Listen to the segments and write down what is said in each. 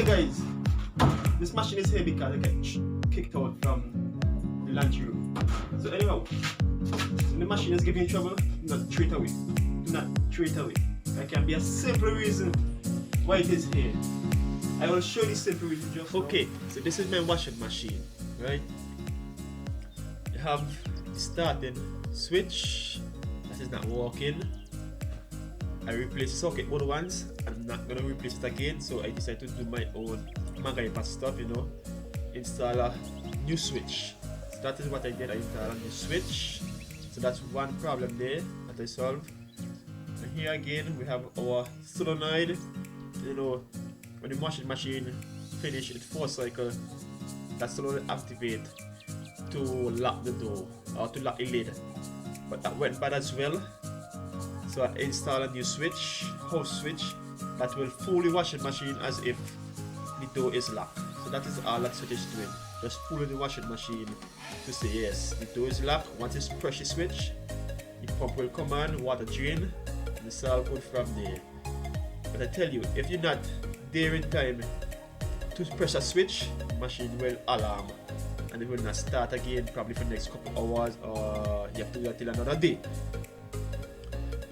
Okay guys, this machine is here because I get kicked out from the laundry room. So anyhow, when the machine is giving you trouble, do not throw it away. Do not throw it away. There can be a simple reason why it is here. I will show you the simple reason just now. Okay, so this is my washing machine, right? You have the starting switch that is not working. I replaced the socket board once. I'm not gonna replace it again, so I decided to do my own MacGyver stuff, you know, install a new switch. So that is what I did. I installed a new switch. So that's one problem there that I solved. And here again we have our solenoid. You know, when the washing machine finish its 4 cycle, that solenoid activate to lock the door or to lock the lid. But that went bad as well. So I install a new switch, house switch, that will fully wash the machine as if the door is locked. So that is all that switch is doing. Just pulling the washing machine to say yes, the door is locked. Once it's press the switch, the pump will come on, water drain, and it's all good from there. But I tell you, if you're not there in time to press a switch, the machine will alarm and it will not start again probably for the next couple hours, or you have to wait till another day.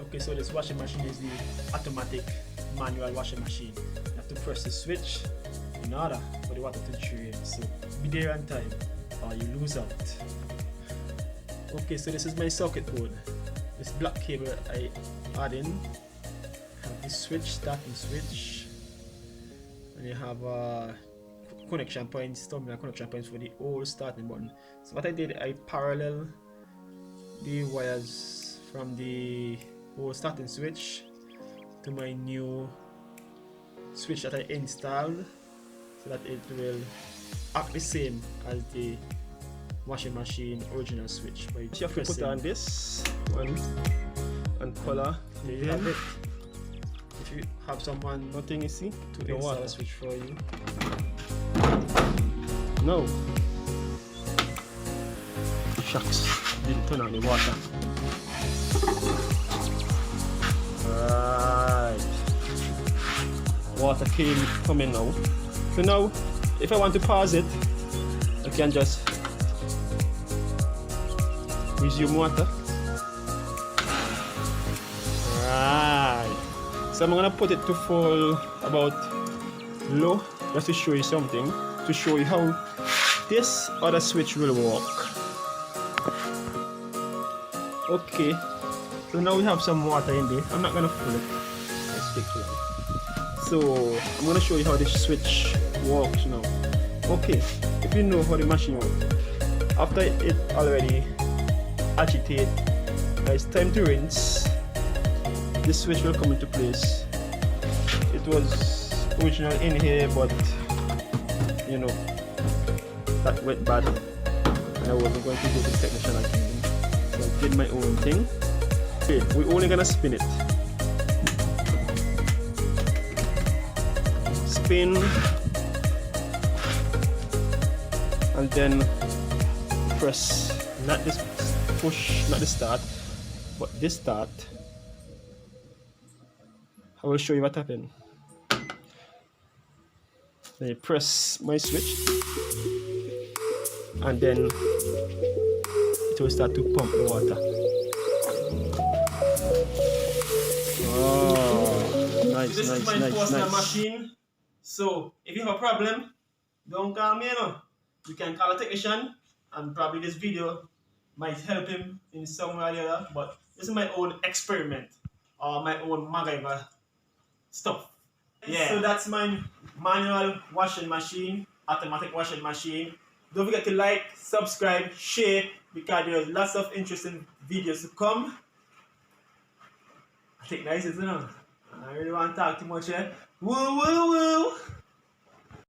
Okay, so this washing machine is the automatic manual washing machine. You have to press the switch in order for the water to drain. So be there on time or you lose out. Okay, so this is my socket board. This black cable I add in. Have this switch, starting switch, and you have connection points, terminal connection points for the old starting button. So what I did, I parallel the wires from the old starting switch to my new switch that I installed, so that it will act the same as the washing machine original switch. By you have to put on this one and color. There you have it. If you have someone nothing you see to install a switch for you. No. Shucks, didn't turn on the water. Right. Water came coming now. So now, if I want to pause it, I can just resume water. Right. So I'm gonna put it to full about low, just to show you something, to show you how this other switch will work. Okay. So now we have some water in there. I'm not gonna fill it. I stick to it. So I'm gonna show you how this switch works now. Okay, if you know how the machine works, after it already agitate, it's time to rinse. This switch will come into place. It was originally in here, but you know that went bad, and I wasn't going to go to the technician again. So I did my own thing. Okay, we're only gonna spin it. Spin, and then press, not this push, not the start, but this start. I will show you what happened. Then you press my switch, and then it will start to pump the water. Oh, nice, this nice, is my nice, nice. Machine. So if you have a problem, don't call me, you know. You can call a technician, and probably this video might help him in some way or the other. But this is my own experiment, or my own MacGyver stuff. Yeah. So that's my manual washing machine, automatic washing machine. Don't forget to like, subscribe, share, because there's lots of interesting videos to come. I think nice, isn't it? I really want to talk too much here. Woo woo woo!